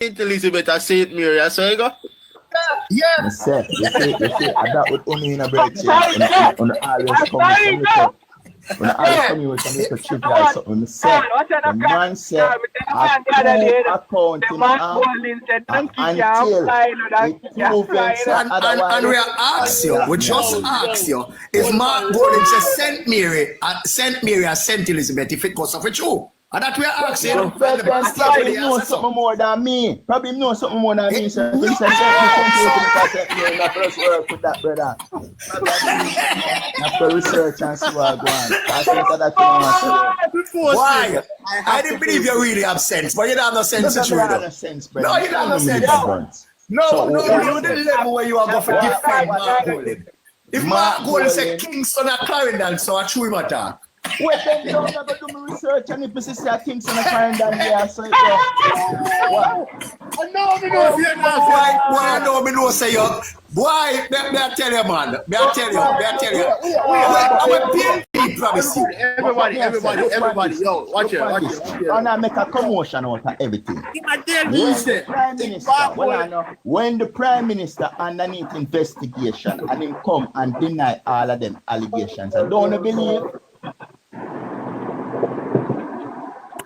Elizabeth at St. Mary, so you go? Yeah. You see, and that would only in a break on the always come when I come with some little trick like something, say, the man said, I account and we ask you, we just ask you, if Mark Golding says St. Mary and St. Elizabeth, if it goes off with you. And that we are asking. Probably know something more than me. Probably know something more than me. So he said, not first work with that brother. Not for research and see what Why? I didn't believe you really have sense, but you don't have no sense. No, you don't have no sense. No, you're the level where you are going to defend Mark Golding. If Mark Golding said Kingston or Clarendon, so I chew him attack. Wait, then you don't ever do my research and if you see Kingston and Clarendon there, so it's I know me know you're not right. Boy, I know me know say you. Boy, may I tell you, man. May I tell you. I'm a PNP promise you. Everybody. Yo, watch it. And I make a commotion out of everything. When the Prime Minister underneath investigation and him come and deny all of them allegations, I don't believe.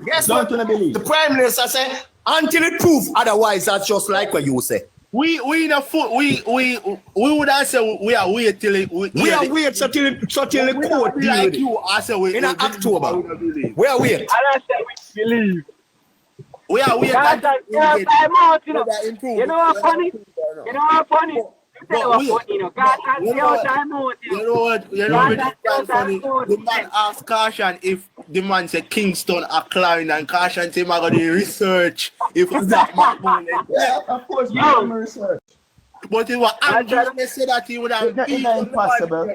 Yes, don't believe. The Prime Minister said, until it proves otherwise, that's just like what you say. We in a foot. We would answer. We are wait till it. We are wait till the court deal like with you. Answer we in October. We are wait. And I said we believe. We are wait. You know what funny? You know what? You know funny. The man asked Caution if the man said Kingston or Clarendon, and Caution said, "I'm gonna research if that man." Yeah, of course, we do research. But it was actually said that he would have been impossible.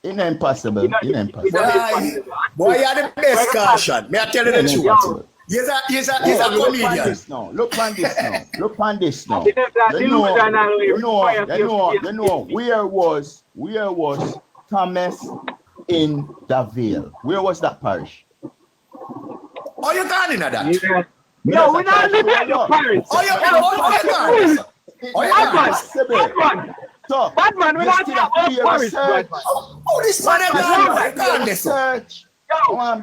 It's impossible. Boy, you're the best, Caution. May I tell you the truth? He's a comedian. Look on this now. You know, where was Thomas in the Vale? Where was that parish? Oh, you gone in that? Yeah. No, we're not living in the parish. Oh, you're gone. So, Batman, we're not in the parish. Oh, this man is gone. Research.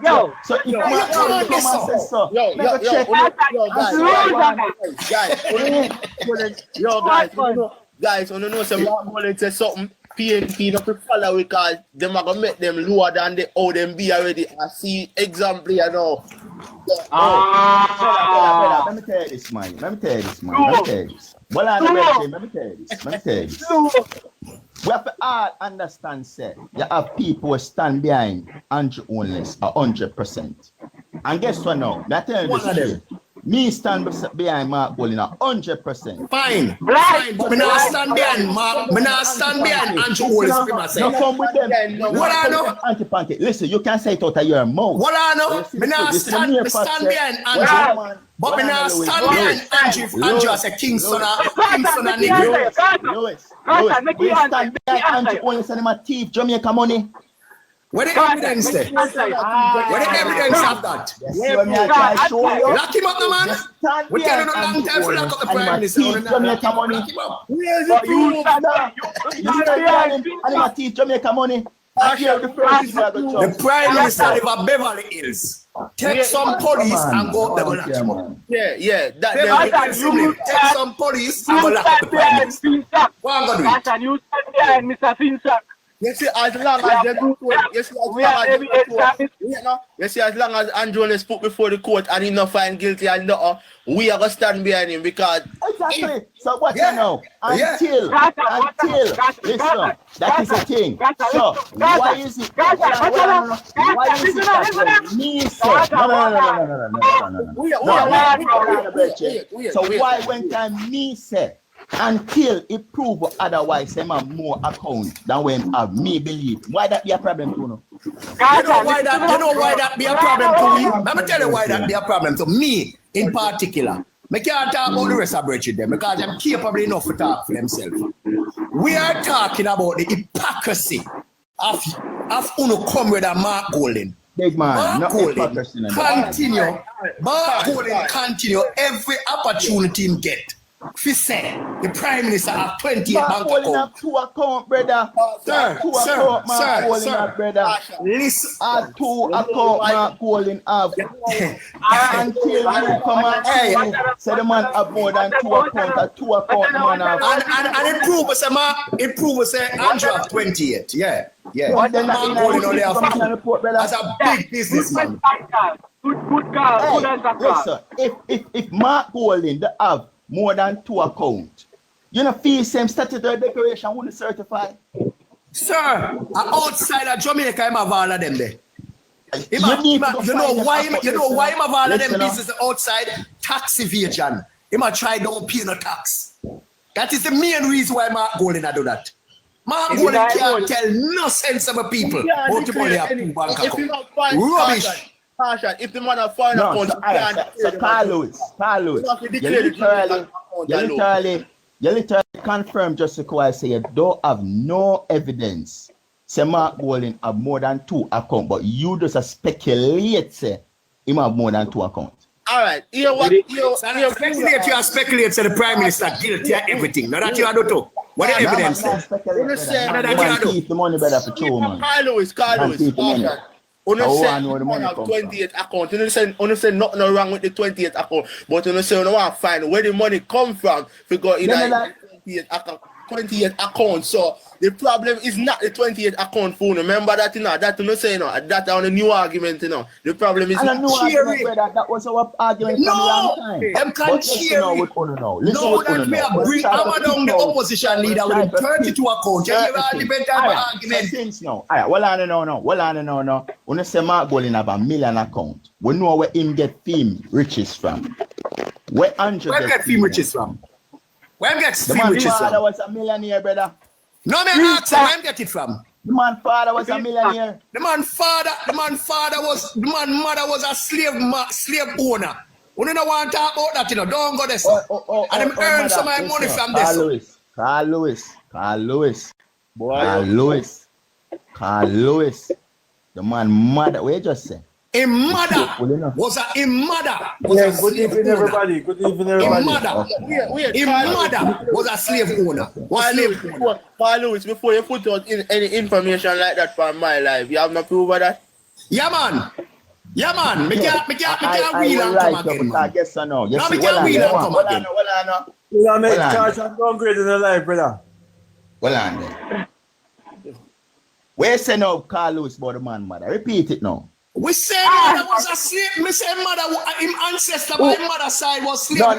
Yo, so if you come and say so, guys, you know some Mark say something PNP not to follow because them are gonna make them lower than the how them be already. I see example you know. Let me tell you this, man. Let me tell you this. Well, let me tell you this. We have to all understand, sir. You have people who stand behind Andrew Holness 100%. And guess what now? I tell you this. Me stand behind Mark Golding 100%. Fine. But me not stand behind Mark. Me not stand behind Andrew Holness for myself. No come with them. What I know? Anti-pancake. Listen, you can say it out of your mouth. What I know? Me not stand behind Andrew. But me not stand behind Andrew as a Kingston and nigga. Lewis, we stand behind Andrew Holness and my thief Jamaica money. Where the evidence there? Where the evidence of that? Lock him up, no man. We tell you no long time to lock up the Prime Minister. Jamaica money. Where's the proof? And my thief Jamaica money. The Prime Minister of Beverly Hills. Take some police and go up there and lock him up. Yeah. Take some police and go lock up the Prime Minister. What I'm going to do? You stand behind Mr. Finsack. You see, as long as they do as long as Andrew Holness put before the court and he not find guilty and nothing, we are gonna stand behind him because exactly. So what you know? Until listen, that is the thing. So why is it? Why is it that me say? So why when time me say? Until it prove otherwise, them have more account than when have me believe. Why that be a problem to you? You know why that be a problem to me? Let me tell you why that be a problem to me in particular. I can't talk about the rest of Bridget them because I'm capable enough to talk for themselves. We are talking about the hypocrisy of Uno come with a Mark Golding. Big man, Mark not Golding hypocrisy. continue every opportunity him get. If he say the Prime Minister have 28 Mark bank Golding have accounts. 2 accounts, brother. Brother. Listen. 2 accounts Mark Golding have. Until you come and say the man have more than 2 accounts. 2 accounts the man have. And it proves say Andrew have 28. Yeah. But then Mark Golding only have 2 report, brother. as a big businessman. Good call. Listen, if Mark Golding they have more than 2 accounts, you know, feel same statutory declaration wouldn't certify. Sir, outside of Jamaica, I'm have all of them there. You know why I'm have all of them business outside? Tax evasion. He might try don't pay no tax. That is the main reason why Mark Golding do that. Mark Golding can't tell no sensible people how to money have 2 bank accounts. Rubbish. If the man have foreign accounts, so Carl Lewis, you literally confirm just because I say you don't have no evidence. Say Mark Golding have more than 2 accounts, but you just speculate say he have more than 2 accounts. All right, you know what? You speculate say the Prime Minister guilty of everything. Now that you do too. What the evidence say? The money better for 2 man. Carl Lewis. Have 28 accounts. You say nothing wrong with the 28 account, but you say you want to find where the money come from. Because it 28 accounts. So the problem is not the 28 account phone. Remember that, you know, that you say, you know, that on a new argument, you know. The problem is not cheering. That was our argument from a long time. Them can't cheer. No, that we are bring hammer down the opposition leader with 32 accounts. You hear all the argument. Since now, well on no. When you say Mark Golding have 1 million account, we know where him get fame riches from. Where Andrew get fame riches from? Where him get fame riches from? The man father was a millionaire, brother. No, man, ask him where him get it from. The man father was a millionaire. The man mother was a slave owner. We don't want to talk about that, you know. Don't go there, sir. And them earn some of money from this. Carl Lewis. The man mother, what you just say? His mother was a good evening, everybody. His mother was a slave owner. Carl Lewis, before you put out any information like that from my life, you have no proof of that? Yeah, man. Me can't wheel and come again, man. I guess I know. No, me can't wheel and come again. You are making charge and downgrade in the life, brother. Well on there. Where say now Carl Lewis about the man mother? Repeat it now. We say mother was a slave. Me say mother, him ancestor by mother's side was slave. No.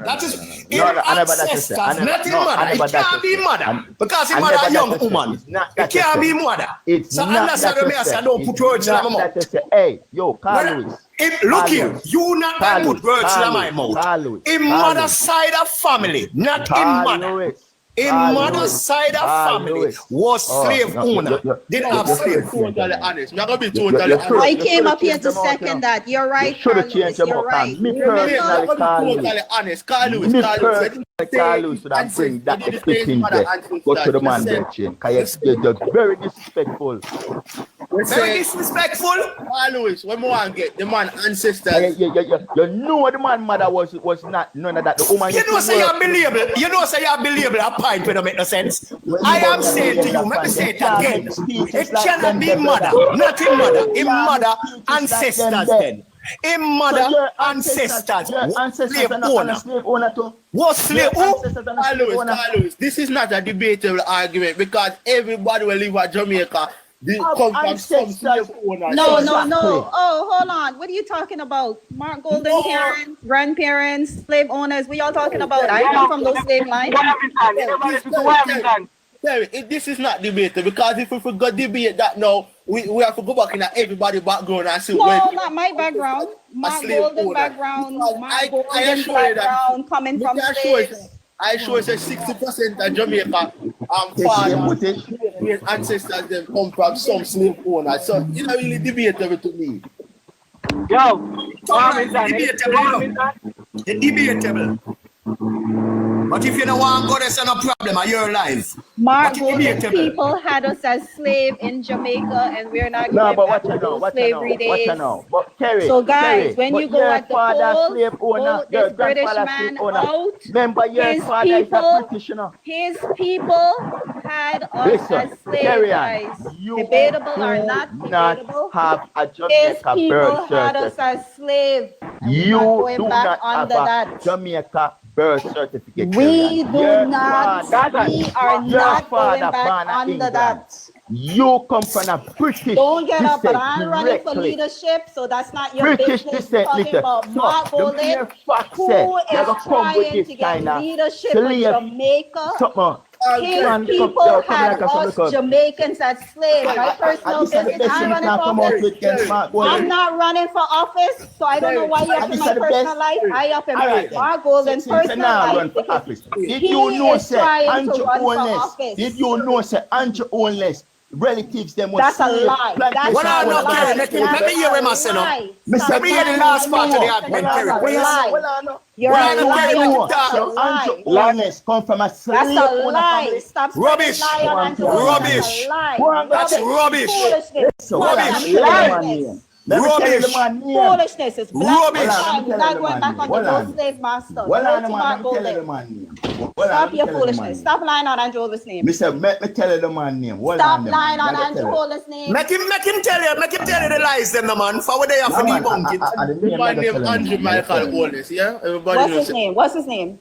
That is his ancestors, not his mother. It can't be mother because his mother a young woman. It can't be mother. So understand me, I don't put words in my mouth. Hey, yo, Carl Lewis. Look here, you not put words in my mouth. In mother's side of family, not in mother. In mother's side of family was slave owner. Didn't have slave. Totally honest. I'm gonna be totally honest. I came up here to second that. You're right, Carl Lewis. You're right. Me personally, Totally honest. Carl Lewis should have bring that clip in there. Go to the man there, Chin. Because you're very disrespectful. Very disrespectful. Carl Lewis, when we want to get the man ancestors. You know the man mother was not none of that. The woman you know say you're believable. You know say you're believable. A point when don't make no sense. I am saying to you, let me say it again. It cannot be mother, not in mother. In mother, ancestors then. In mother, ancestors. Slave owner. What slave owner? Carl Lewis, this is not a debatable argument because everybody will live at Jamaica. No. Oh, hold on. What are you talking about? Mark Golding parents, grandparents, slave owners. What y'all talking about? I come from those slave lines. This is not debatable because if we forgot debate that now, we have to go back in everybody's background and see. No, not my background. Mark Golding background. Mark Golding background coming from slaves. I show say 60% of Jamaica fathers, ancestors them come from some slave owners. So it's not really debatable to me. Debatable. But if you don't want to go, there's no problem. You're alive. Mark Golden's people had us as slave in Jamaica, and we're not going back to those slavery days. But Kerry, So guys, Kerry, when you go at the polls, vote this British man out. Remember your father is a British, you know. His people had us as slaves, guys. Debatable or not debatable. Have a His Jamaica people birth had us certificate. as slaves. You going do back not under have that. a Jamaica birth certificate. We do Your not. father- We are your not going father back born in under England. that. You come from a British. Don't get up, but descent I'm running for directly. leadership, so that's not your British business. descent, Talking listen. about Mark So, the mere Golden, fact who said, is you're gonna come with trying this to get kind of leadership in slave Jamaica. something. His people had us Jamaicans as slaves. My personal business, I'm running for office. I'm not running for office, so I don't know why you're up in my personal life. I up in Mark Golden's personal life. Did you know, say, Andrew Holness? Did you know, say, Andrew Holness relatives them was That's a lie. That's Well, a no, lie. let me hear him, say no. lie. Let me hear the last part of the argument, Kerry, please. You're Well, a no, liar. Kerry, let That's a him Andrew lie. Holness come from a slave That's a owner lie. family. Stop Rubbish. spreading lie on Andrew Holness. Rubbish. That's a lie. That's rubbish. Foolishness. So, Rubbish. Foolishness. Rubbish. Foolishness is black. Rubbish. We're not going back on those slave masters. Go to Mark Golden. Stop your foolishness. Stop lying on Andrew Holness' name. Mr. Let me tell you the man name. Stop lying on Andrew Holness' name. Make him tell you the lies, them, the man. For what they have to debunk it. My name Andrew Michael Holness, yeah? Everybody What's knows his name? What's his name?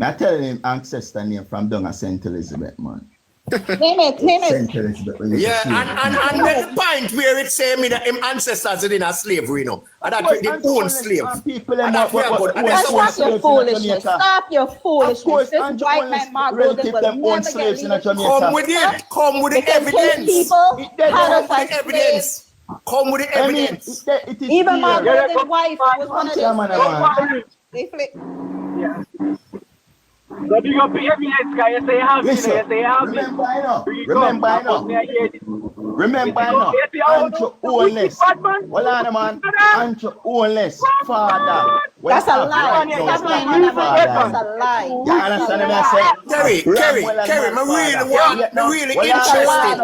I tell him ancestor name from down at St. Elizabeth, man. Name it. Name it. St. Elizabeth. Yeah, and the point where it say me that him ancestors in a slavery, you know. And that they own slave. People And that's where good. And That's that's not your foolishness. Stop your foolishness. This white man Mark Golden will never get leadership. Come with it. Come with the Because his evidence. people had Come us with as the slaves. evidence. Come with the evidence. Even Mark Golden's wife was one of them. They flip. So do you be evidence, guy? You say you have it, you say you have it. Remember, I know. Andrew Holness. Well, on, man. Andrew Holness, father. That's a lie. That's a lie. You understand what I say? Kerry, me really interested.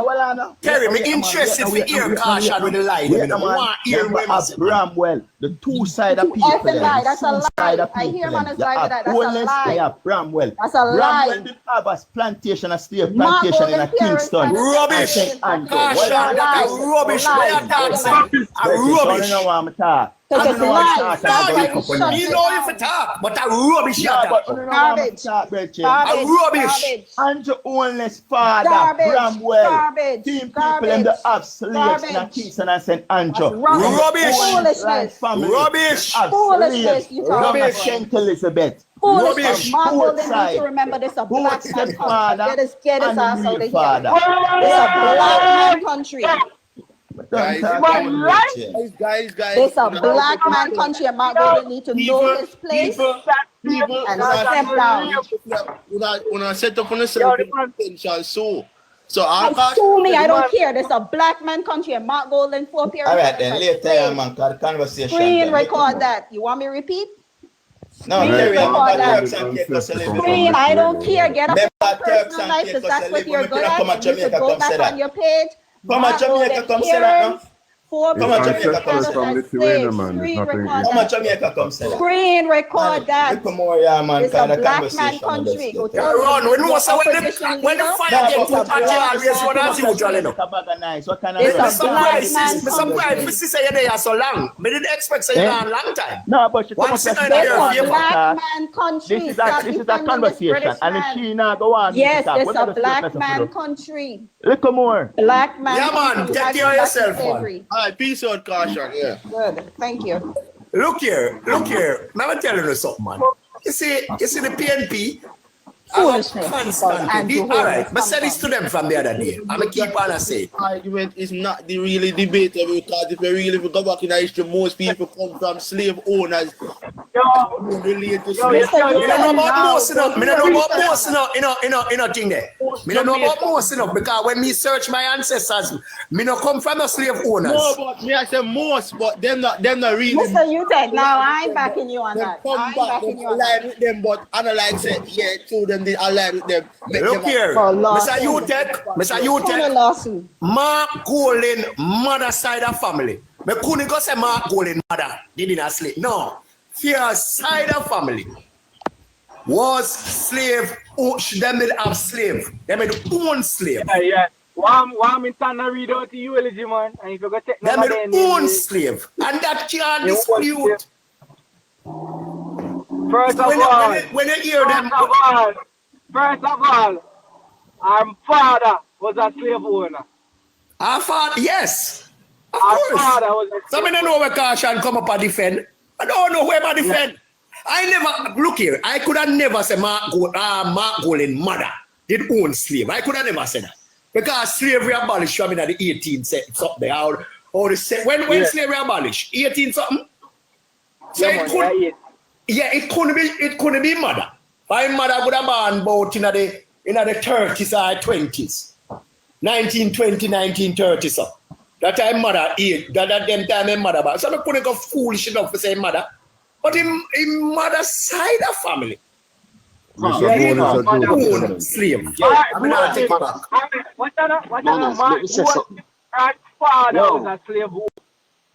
Kerry, me interested for ear caution with the lie. Want ear women. Bramwell, the two side of people. That's a lie. That's a lie. I hear him on his lie with that. That's a lie. Bramwell. That's a lie. Bramwell did have a plantation, a slave plantation in a Kingston. Rubbish. Rubbish. What you talking? Rubbish. Because it's lies. You know if it talk, but that rubbish you talk. Garbage. Andrew Holness' father, Bramwell, team people in the up slaves in Kingston and St. Andrew. Rubbish. Foolishness. Rubbish. St. Elizabeth. Foolishness. Mark Golden needs to remember this a black man country. Get his ass out of here. It's a black man country. Guys, It's a black man country, and Mark Golden need to know his place and step down. When I set up on the potential so I'll sue me, I don't care. This is a black man country, and Mark Golden 4 periods. All right, then later, man, conversation. Screen record that. You want me to repeat? No, Screen, I don't care. Get up in your personal life because that's what you're good at. You should go back on your page. Come on, Jamaica, come say that now. Come on, Jamaica, come say that. Come on, Jamaica, come say that. Screen record that. Come on, yeah, man. It's a black man country. Go tell Run, when the fire get put on you always run as usual, you know. It's a black man country. Surprised me say you're there so long. Me didn't expect say you're there a long time. No, but she Once come you up know It's a black man country. This is a conversation, and if she not go on. Yes, it's a black man country. Little more. Black man. Yeah, man, country. take care of yourself, man. All right, peace out, caution, yeah. Good, thank you. Look here. Let me tell you something, man. You see the PNP. Foolishness. All right, but say this to them from the other day. I'm going to keep on and say. Argument is not the really debate because if we go back in history, most people come from slave owners relate to Me don't know about most enough. Me don't know about most enough. Thing there. Me don't know about most enough because when me search my ancestors, me no come from the slave owners. No, but me I say most, but them not really. Mr. Utah, now I ain't backing you on Them that. come back, them align with them, but I don't like say, yeah, two them did align with them. Look here, Mr. Utah, lawsuit. Mark Golden mother side of family. Me couldn't go say Mark Golden mother didn't sleep. No, fear side of family was slave. Them did have slave. Them did own slave. Yeah. One me stand and read out the eulogy, man. And if you go check them did own slave, and that can't dispute. First of all, when you hear them. First of all, our father was a slave owner. Our father, yes. Of our course. Father was a so I don't know where Caution come up and defend. I don't know where I defend. I never, look here, I could have never said Mark Golden mother did own slave. I could have never said that. Because slavery abolished in the 18th century, something there. Or the when slavery abolished? 18 something? So it couldn't be mother. My mother would have been about in the 30s or 20s. 1920, 1930 so. That time mother age, that them time my mother back. So I couldn't go foolish enough to say mother. But in mother's side of family. Slave. I mean, I'll take it back. What father was a slave.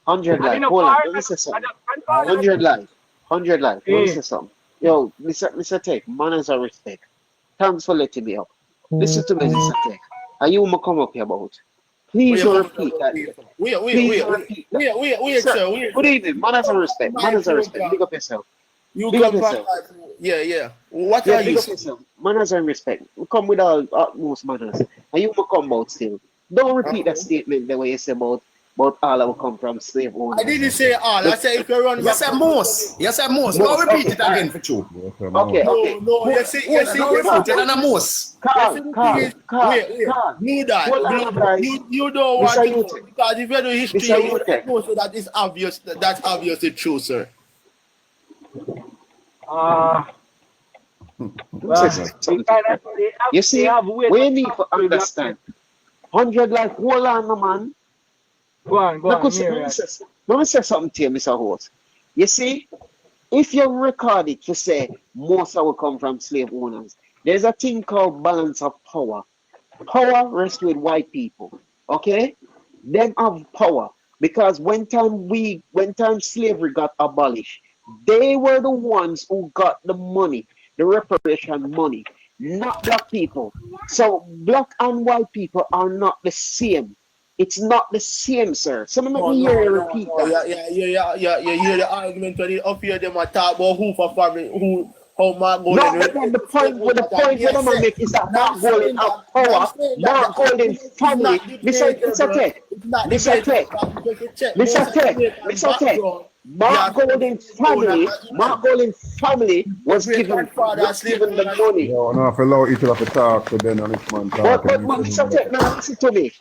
100 life. Hold on, let me say something. 100 life. 100 life. Let me say something. Yo, Mr. Tech, manners and respect. Thanks for letting me up. Listen to me, Mr. Tech. Are you gonna come up here about? Please repeat that. Wait, sir. Good evening. Manners and respect. Manners and respect. Big up yourself. You come back. Yeah. What are you saying? Manners and respect. We come with all utmost manners. And you will come about still. Don't repeat that statement the way you say about all I will come from slave owners. I didn't say all. I said if you run. You said most. You said most. Don't repeat it again for you. Okay. No. You see, don't repeat it and a most. Carl. Wait. You that. You don't want to, because if you do history, you know so that is obvious. That's obviously true, sir. You see, we need to understand. 100 like hold on, man. Go on. Let me say something to you, Mr. Host. You see, if you record it to say most will come from slave owners, there's a thing called balance of power. Power rests with white people. Okay? Them have power. Because when time slavery got abolished, they were the ones who got the money, the reparation money, not black people. So black and white people are not the same. It's not the same, sir. So let me hear you repeat that. Yeah. You hear the argument when you up here them talk about who for family, how Mark Golden. No, but the point that I'm make is that Mark Golden have power. Mark Golden family. Mr. Tech. Mark Golden family was given the money. No, if you allow each other to talk, so then this man talk. But Mr. Tech, now listen to me.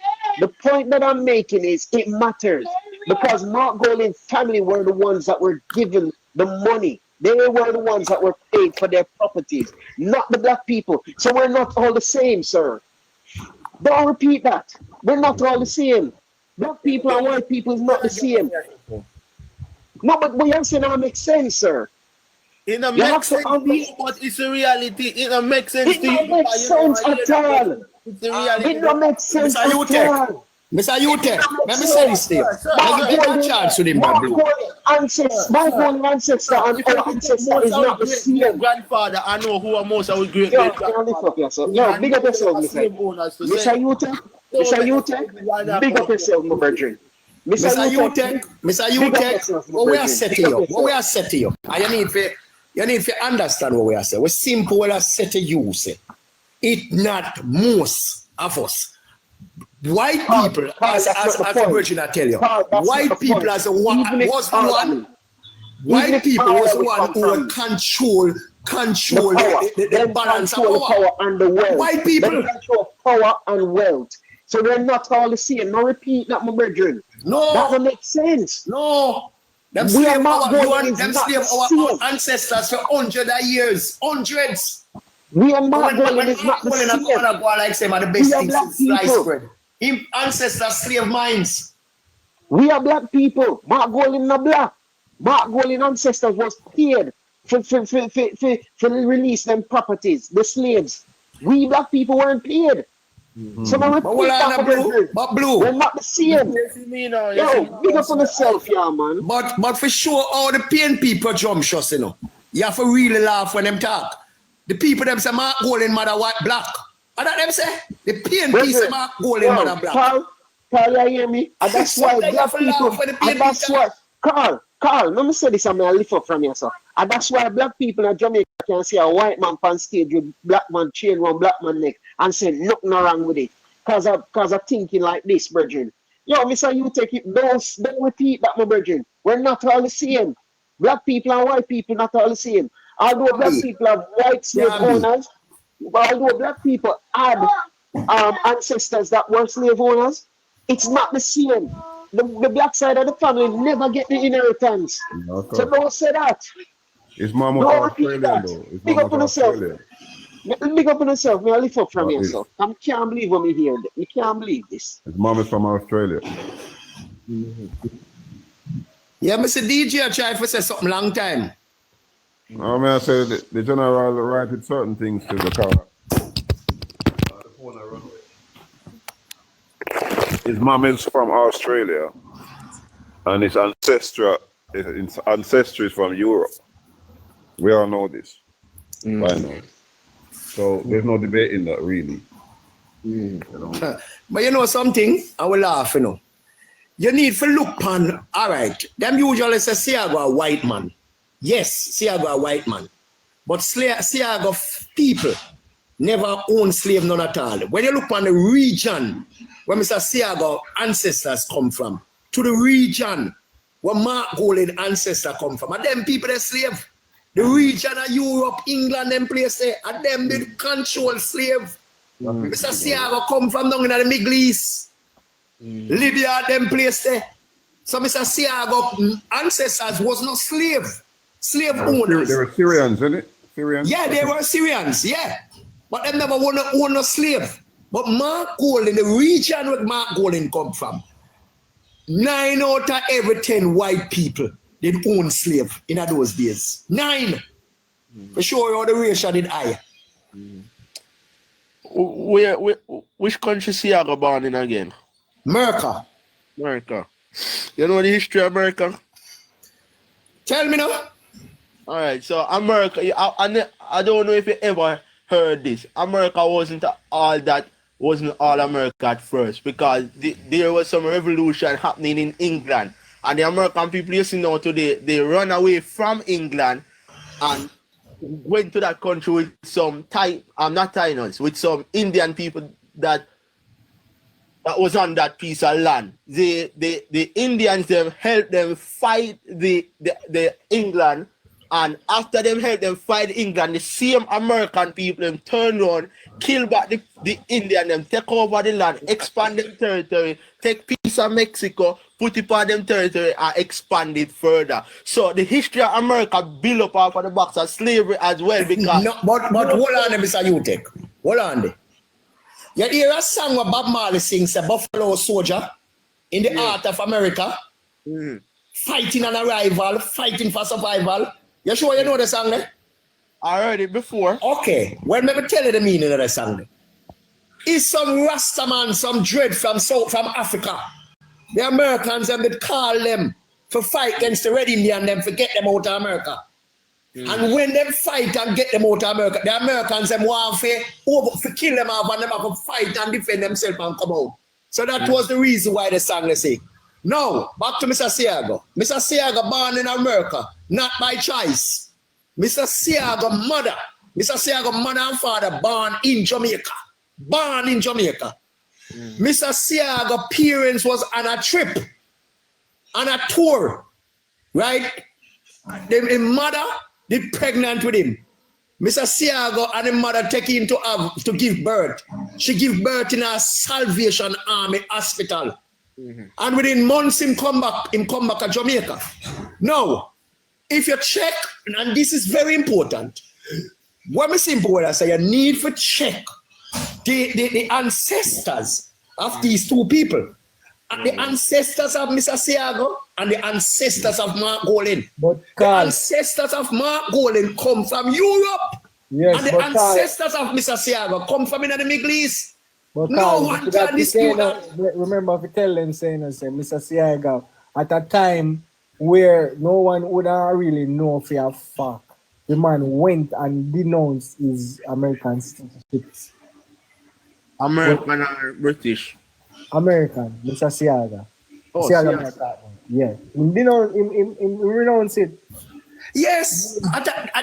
The point that I'm making is it matters because Mark Golden's family were the ones that were given the money. They were the ones that were paid for their properties, not the black people. So we're not all the same, sir. Don't repeat that. We're not all the same. Black people and white people is not the same. No, but what you're saying now makes sense, sir. It don't make sense to you, but it's a reality. It don't make sense to you. It don't make sense at all. It's a reality. It don't make sense at all. Mr. Utech, let me say this to you. Let me get a chance to him, my ancestor and our ancestor is not the same. Grandfather, I know who are most of our great. Yo, big up yourself, Mr. Utech, big up yourself, my brethren. Mr. Utech, what we are saying to you, and you need to understand what we are saying. We simple what I say to you, say. It not most of us. White people, as a virgin, I tell you, white people was one who would control the balance of power and the wealth. White people control power and wealth. So we're not all the same. No repeat that, my brethren. No. That will make sense. No. Them slave our ancestors for hundreds of years. Hundreds. We are Margolin is not the same. Like say, the best things since sliced bread. Him ancestors slave minds. We are black people. Margolin not black. Margolin ancestors was paid for release them properties, the slaves. We black people weren't paid. So now but blue. We're not the same. Yo, big up on yourself, yeah, man. But for sure, all the PNP presumptuous, you know. You have to really laugh when them talk. The people them say Mark Golden mother white black. And that them say the PNP say Mark Golden mother black. Carl, you hear me? And that's why black people. And that's why Carl, let me say this, I'm gonna lift up from here, sir. And that's why black people in Jamaica can see a white man on stage with black man chain one black man neck and say nothing wrong with it. Cause I'm thinking like this, brethren. Yo, Mr. You take it, don't repeat that, my brethren. We're not all the same. Black people and white people not all the same. Although black people have white slave owners, although black people had ancestors that were slave owners, it's not the same. The black side of the family never get the inheritance. No, so don't say that. It's mama Australian though. Big up on yourself. Big up on yourself. Me I lift up from yourself. I can't believe what me hear. You can't believe this. His mom is from Australia. Yeah, Mr. DJ I tried to say something long time. I mean, I said the general writed certain things to the car. His mom is from Australia, and his ancestry is from Europe. We all know this by now. So there's no debate in that, really. You know? But you know something? I will laugh, you know. You need to look on, all right, them usually say Siago a white man. Yes, Siago a white man. But Siago people never own slave none at all. When you look on the region where Mr. Siago ancestors come from, to the region where Mark Golden ancestors come from, and them people they slave. The region of Europe, England, them place there, and them did control slave. Mr. Siago come from down in the Middle East. Libya, them place there. So Mr. Siago ancestors was not slave owners. They were Syrians, isn't it? Syrians? Yeah, they were Syrians, yeah. But them never want to own a slave. But Mark Golden, the region where Mark Golden come from, 9 out of every 10 white people did own slave in those days. 9. For sure how the ratio did high. Which country Siago born in again? America. You know the history of America? Tell me now. All right, so America, I don't know if you ever heard this. America wasn't all America at first, because there was some revolution happening in England, and the American people you see now today, they run away from England and went to that country with some with some Indian people that was on that piece of land. The Indians them helped them fight the England. And after them help them fight England, the same American people them turn around, kill back the Indian, them take over the land, expand them territory, take piece of Mexico, put it on them territory and expand it further. So the history of America built up off of the box of slavery as well, because but hold on, Mr. Utek. Hold on there. You hear a song where Bob Marley sings, a Buffalo Soldier in the heart of America, fighting an arrival, fighting for survival. You sure you know the song there? I heard it before. Okay. Well, let me tell you the meaning of the song there. It's some Rasta man, some dread from Africa. The Americans them would call them for fight against the Red Indian, them for get them out of America. And when them fight and get them out of America, the Americans them want to kill them off and them have to fight and defend themselves and come out. So that was the reason why the song they say. Now, back to Mr. Siago. Mr. Siago born in America, not by choice. Mr. Siago mother and father born in Jamaica. Mr. Siago parents was on a trip, on a tour, right? His mother did pregnant with him. Mr. Siago and his mother take him to give birth. She give birth in a Salvation Army hospital. And within months, him come back to Jamaica. Now, if you check, and this is very important, what me simple I say, you need to check the ancestors of these two people. And the ancestors of Mr. Siago and the ancestors of Mark Golin. But the ancestors of Mark Golin come from Europe. Yes, and the ancestors of Mr. Siago come from in the Middle East. But no one can dispute that. Remember, if you tell them, saying, Mr. Siago, at a time where no one would really know for a fact, the man went and denounced his American citizenship. American or British? American, Mr. Siaga. Oh, Siaga. Yeah. He renounced it. Yes.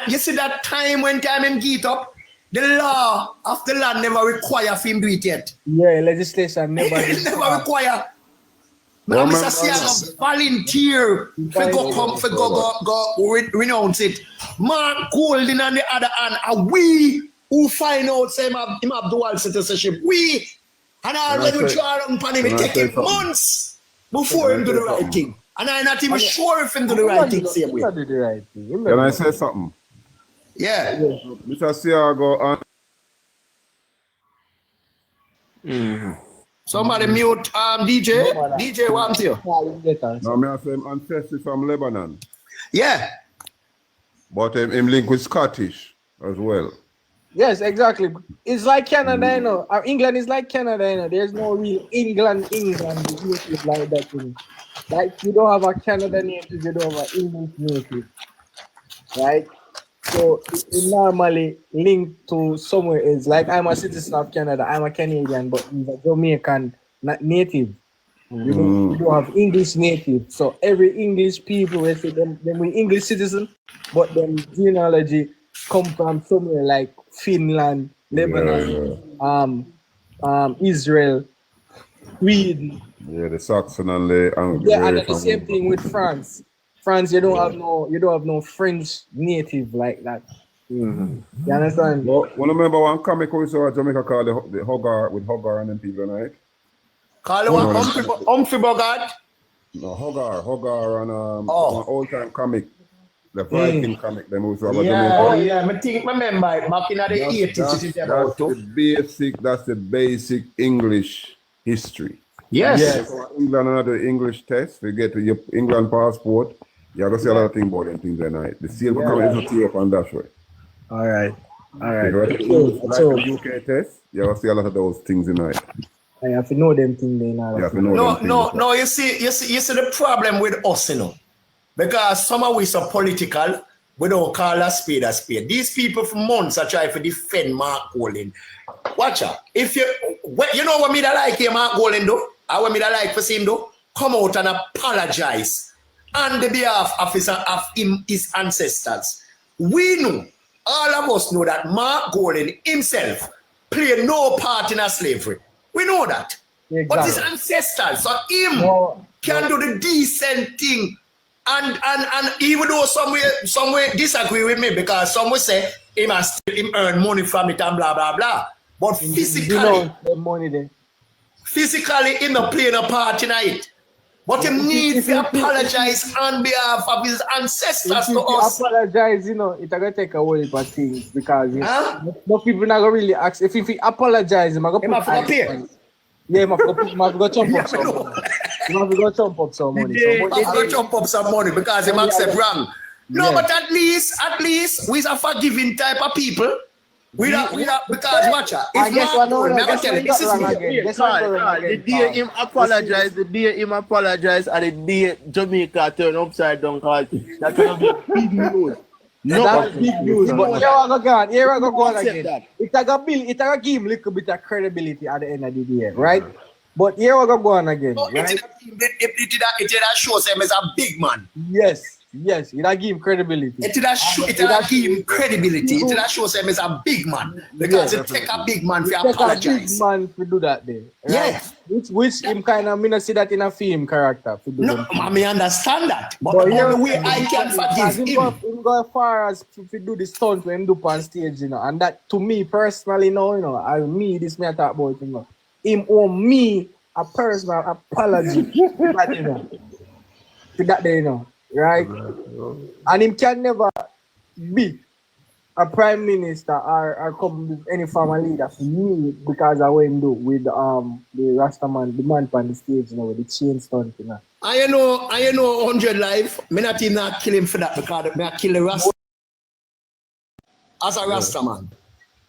You see that time when him get up, the law of the land never require for him do it yet. Yeah, legislation never require. Now Mr. Siaga volunteer go renounce it. Mark Golden on the other hand, are we who find out say him have dual citizenship. We and already draw upon him, it take him months before him do the right thing. And I'm not even sure if him do the right thing same way. Can I say something? Yeah. Mr. Siago Somebody mute DJ. DJ wants you. No, me have him ancestry from Lebanon. Yeah. But him link with Scottish as well. Yes, exactly. It's like Canada, you know. England is like Canada, you know. There's no real England native like that, you know. Like you don't have a Canada native, you don't have an English native, right? So it normally linked to somewhere else. Like I'm a citizen of Canada, I'm a Canadian, but I'm a Jamaican native. You don't have English native. So every English people, they say them we English citizen, but then genealogy come from somewhere like Finland, Lebanon, Israel, Sweden. Yeah, the Saxon and the and the same thing with France. France, you don't have no French native like that. You understand? Well, remember one comic we saw at Jamaica called the Hogar with Hogar and them people, right? Call it one Humphrey Bogart? No, Hogar and an old time comic. The Viking comic, them who about Jamaica. Oh yeah, I remember it back in the 80s. That's the basic English history. Yes. England another English test. We get your England passport. You have to see a lot of things about them things tonight. The seal coming is a tear up and that way. All right. So the UK test, you have to see a lot of those things tonight. I have to know them things then. No, you see the problem with us, you know. Because some of we so political, we don't call a spade a spade. These people for months are trying to defend Mark Golden. Watch out. If you know what me that like here, Mark Golden do, or what me that like for him do, come out and apologize on the behalf of his ancestors. We know, all of us know that Mark Golden himself played no part in a slavery. We know that. Exactly. But his ancestors, so him can do the decent thing. And even though some way disagree with me because some will say he must earn money from it and blah blah blah. But physically, he not playing a part in it. But he needs to apologize on behalf of his ancestors to us. Apologize, you know, it's gonna take a whole lot of things because no people not gonna really ask if he apologize, I'm gonna put appear. Yeah, I'm gonna go jump up some money. You have to go jump up some money. Go jump up some money because he accept wrong. No, but at least we are forgiving type of people. We are because watch out. The day him apologize, and the day Jamaica turn upside down, cause that's gonna be big news. No, that's big news. But here I go again. It's a give him a little bit of credibility at the end of the day, right? But here we go on again. No, right? It shows him as a big man. Yes, it give him credibility. It give him credibility. It shows him as a big man. Because it take a big man to apologize. A big man to do that there. Right? Yeah. Which him kind of, I see that in a film character. No, I understand that. But the only way I can forgive him. Him go as far as to do the stunt when him do on stage, you know. And that to me personally, you know, this me I talk about, you know. Him owe me a personal apology to that, to that day, right? And him can never be a prime minister or come with any former leader for me because I went do with the Rastaman, the man on the stage, with the chain stunt, I know 100 life. Me not even not kill him for that because me kill the Rasta as a Rasta man.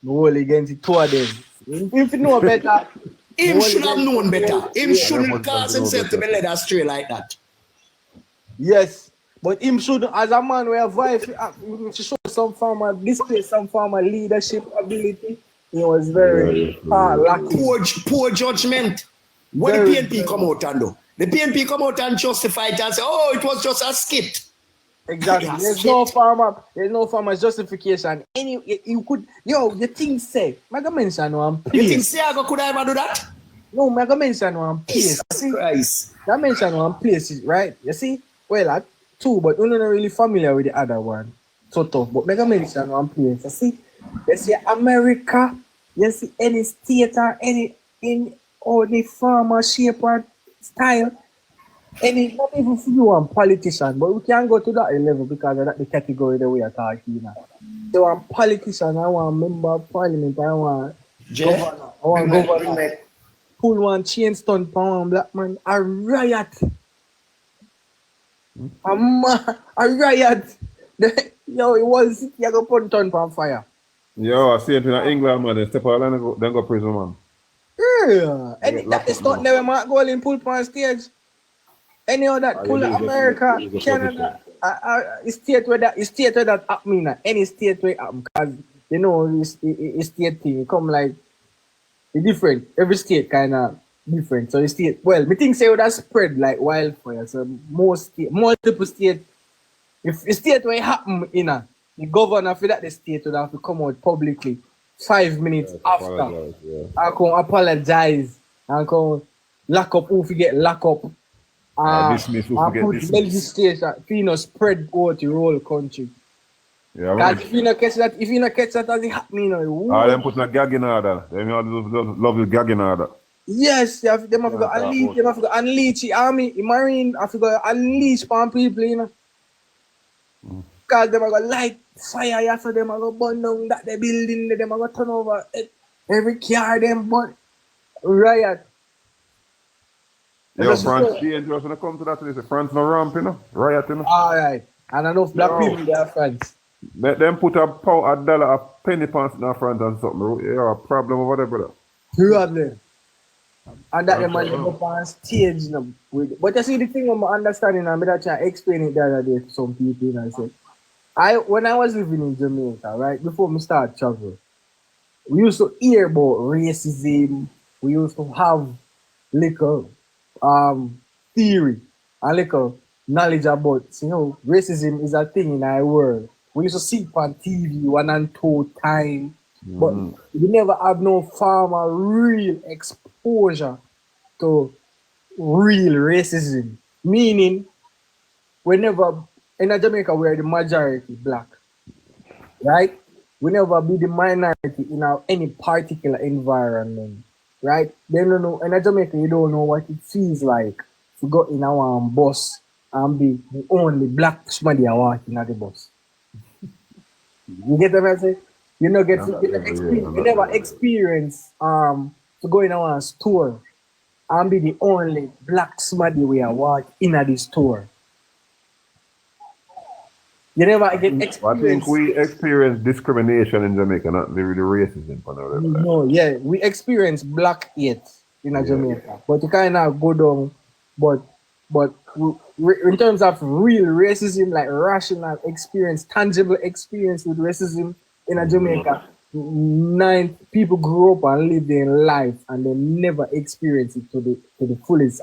No against the two of them. If you know better, him should have known better. Him shouldn't cause himself to be led astray like that. Yes. But him should, as a man, we have wife, to show some form of display, some form of leadership ability. He was very lucky. Poor judgment. What the PNP come out and do? The PNP come out and justify it and say, "Oh, it was just a skit." Exactly. There's no form of justification. You could, the thing say, I can mention one place. You think Siago could ever do that? No, I can mention one place. Christ. I mention one place, right? You see, well, two, but we're not really familiar with the other one. So tough. But I can mention one place. You see America, you see any state or any farmer shape or style. Any, not even for you one politician, but we can't go to that level because that's the category that we are talking now. So I'm politician, I want member of parliament, I want governor, pull one chain stunt for one black man, a riot. A riot. It was you go put turn on fire. Yo, I see it in England, man. They step out and then go prison, man. Yeah. And that is not never Mark Golding pull on stage. Any other pull America, Canada, state where that happen, any state where happen, because it's state thing, it come like it's different. Every state kind of different. So the state, well, me think say would have spread like wildfire. So multiple states. If a state where it happen, the governor for that the state would have to come out publicly 5 minutes after. I can apologize and come lock up who get lock up. Put legislation, spread out the whole country. Yeah, because if you not catch that as it happening, them put a gag in order. Them love the gag in order. Yes, them have to unleash the army, the marine, have to go unleash on people, Because them are going to light fire, so them are going to burn down that the building, them are going to turn over every car, them burn. Riot. Yo, France dangerous when it comes to that. They say France no ramp, riot, Alright. And enough black people there, France. Let them put a dollar, a penny pounds in France and something. Yeah, a problem over there, brother. Problem. And that the man up on stage, But you see the thing I'm understanding, I'm trying to explain it the other day to some people, I said, when I was living in Jamaica, right, before we start travel, we used to hear about racism, we used to have little theory and little knowledge about, racism is a thing in our world. We used to see it on TV 1 and 2 times, but we never have no form of real exposure to real racism. Meaning, whenever in Jamaica we are the majority black, right? We never be the minority in any particular environment, right? They don't know. In Jamaica, you don't know what it feels like to go in our bus and be the only black somebody walking at the bus. You get what I'm saying? You never experience to go in our store and be the only black somebody we are walking in at the store. You never get experience. I think we experience discrimination in Jamaica, not the racism. No, yeah, we experience black hate in Jamaica, but you kind of go down. But in terms of real racism, like rational experience, tangible experience with racism in Jamaica, 9 people grew up and lived their life and they never experienced it to the fullest.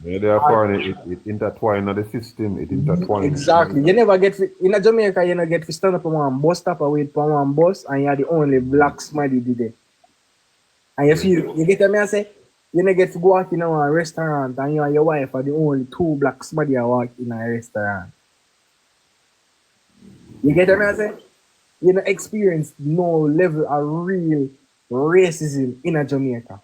Yeah, therefore it intertwined in the system. It intertwined. Exactly. You never get in Jamaica. You never get to stand up on one bus stop and wait for one bus, and you're the only black somebody there. And you feel you get what I say. You never get to go out in a restaurant and you and your wife are the only 2 black somebody who walk in a restaurant. You get what I say? You never experience no level of real racism in Jamaica.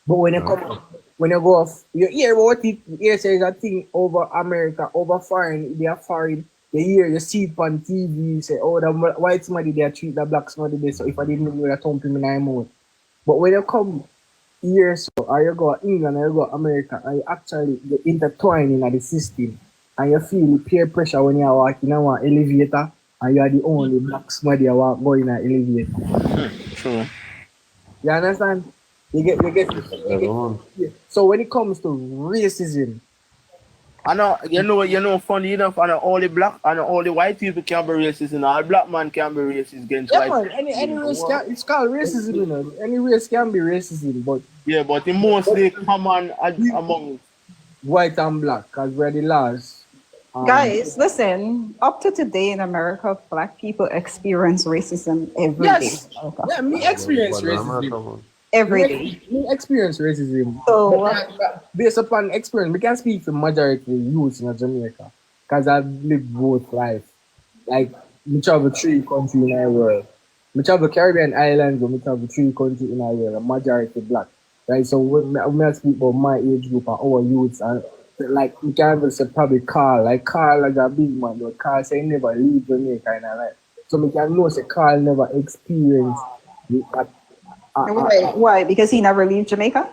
But when you come when you go off, you hear what it here says a thing over America, over foreign, they are foreign. You hear, you see it on TV, you say, oh, the white somebody they treat the black somebody this. So if I didn't know, you'd thump him in my mouth. But when you come here, so or you go to England or you go to America, and you actually you intertwine in the system, and you feel the peer pressure when you are walking in an elevator, and you are the only black somebody who walk going in an elevator. True. You understand? You get. So when it comes to racism, I know, you know, funny enough, and all the black and all the white people can be racist, and all black man can be racist against yeah, white man, any race can, it's called racism, you know. Any race can be racism, but yeah, but the mostly common among white and black, because we're the last. Guys, listen, up to today in America, black people experience racism every day. Yes. Yeah, me experience racism. Every day. Me experience racism. So, based upon experience, we can speak for majority youths in Jamaica. Because I've lived both life. Like, we travel 3 countries in the world. We travel Caribbean islands, but we travel 3 countries in the world, a majority black. Right? So when I speak about my age group and our youths, and like, we can't even say probably Carl. Like, Carl is a big man, but Carl say he never leave Jamaica and all that. So we can know say Carl never experienced why? Because he never leave Jamaica?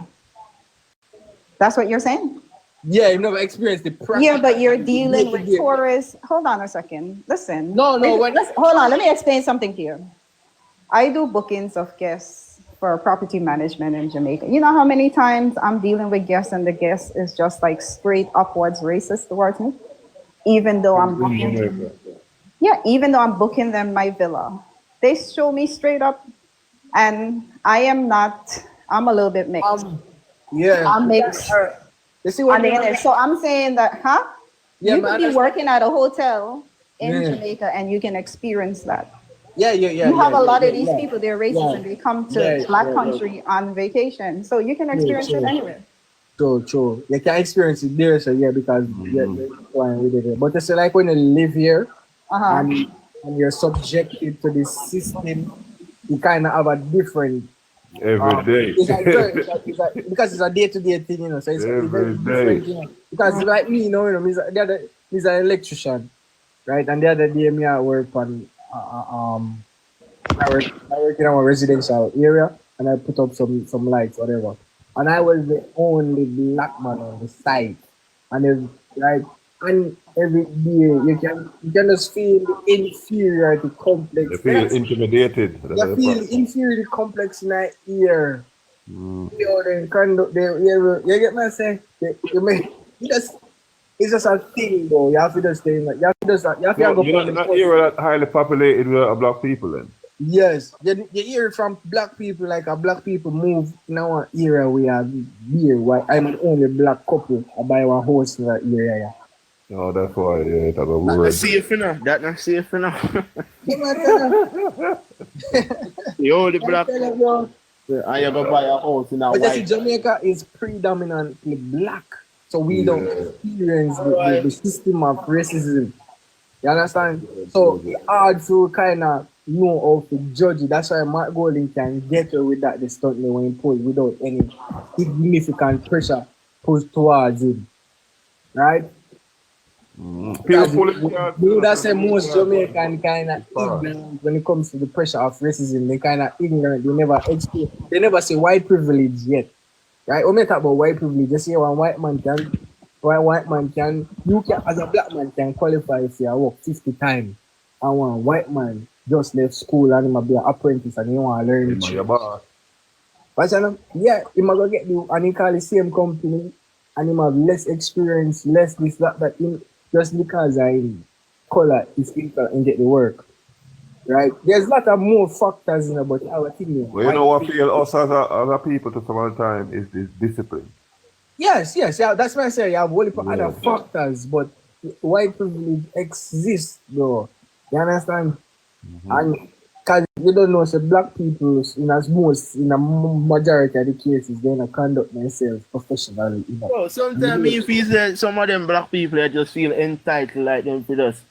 That's what you're saying? Yeah, he never experienced the practice. Yeah, but you're dealing with tourists. Hold on a second. Listen. No. Hold on. Let me explain something to you. I do bookings of guests for property management in Jamaica. You know how many times I'm dealing with guests and the guest is just like straight upwards racist towards me? Even though I'm booking, even though I'm booking them my villa. They show me straight up, and I'm a little bit mixed. I'm mixed. You see what so I'm saying that, Yeah, you could be working at a hotel in Jamaica and you can experience that. Yeah. You have a lot of these people, they're racist and they come to black country on vacation. So you can experience it anywhere. True. You can experience it there, so because but it's like when you live here and you're subjected to this system, you kind of have a different every day. Because it's a day-to-day thing, you know. So it's every very day. You know? Because like me, he's an electrician, right? And the other day, I work on I work in our residential area, and I put up some lights, whatever. And I was the only black man on the site, and and every day you can just feel the inferiority complex. You feel intimidated. You feel the inferiority complex in that ear. You get me say? It's just a thing, though. You have to just stay in that. You're not area that highly populated with black people, then. Yes, you hear from black people, like a black people move in our area where here. Why I'm an only black couple. I buy one house in that area. Oh, that's why. Yeah, that's a word. That's safe enough. That's not safe enough. The only black. I ever buy a house in a white. But Jamaica is predominantly black, so we don't experience the system of racism. You understand? So it's hard to kind of know how to judge it. That's why Mark Golding can get away with that distantly when he pulls without any significant pressure pushed towards him. Right? That's say most Jamaican kind of ignorant when it comes to the pressure of racism. They kind of ignorant. They never say white privilege yet. Right? When we talk about white privilege, just say one white man can, you can, as a black man, can qualify if you work 50 times. And one white man just left school and he might be an apprentice and he want to learn. But he might go get you and he call the same company and he might have less experience, less this, that, just because I color his people and get the work. Right? There's a lot of more factors in about our thing. Well, you know what feel us as a people to some other time is this discipline. Yes, yeah, that's why I say you have only other factors, but white privilege exists though. You understand? And because you don't know, so black people in a majority of the cases, they don't conduct themselves professionally. You know? Well, sometimes if you say some of them black people they just feel entitled like them for us.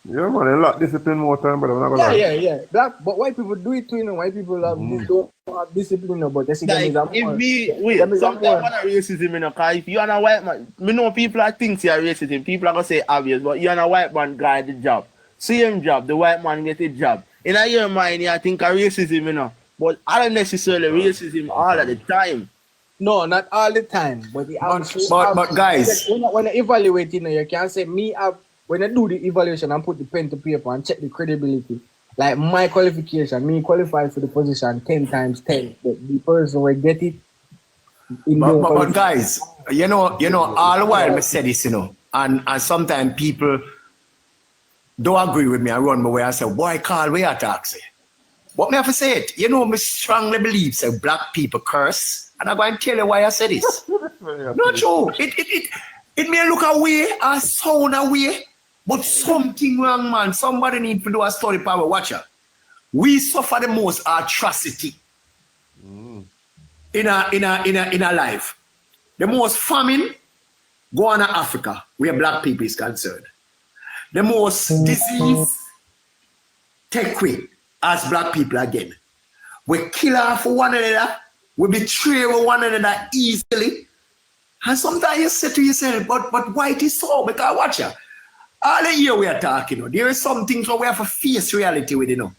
Yeah, man, a lot discipline more time, but I'm not gonna lie. Yeah. But white people do it too, you know. White people don't have discipline, no, but they see Like, sometimes when racism, you know, because if you're a white man, me know people that think you're racism, people are going to say obvious, but you're a white man guy the job. Same job, the white man get a job. In your mind, you think of racism, you know, but I don't necessarily racism all of the time. No, not all the time, but guys, when you evaluate, you know, you can say when I do the evaluation and put the pen to paper and check the credibility, like my qualification, me qualified for the position 10 times 10, but the person will get it. But guys, you know, all the while I say this, you know, and sometimes people don't agree with me and run my way and say, boy, Carl, we are talking. But me have to say it, you know, I strongly believe that black people curse, and I'm going to tell you why I say this. Not true. It may look away or sound away, but something wrong, man. Somebody need to do a story power watcher. We suffer the most atrocity in our life. The most famine go on in Africa, where black people is concerned. The most disease take away as black people again. We kill off one another, we betray one another easily. And sometimes you say to yourself, but why it is so? Because watch ya. All the year we are talking, you know, there is some things where we have to face reality with, you know.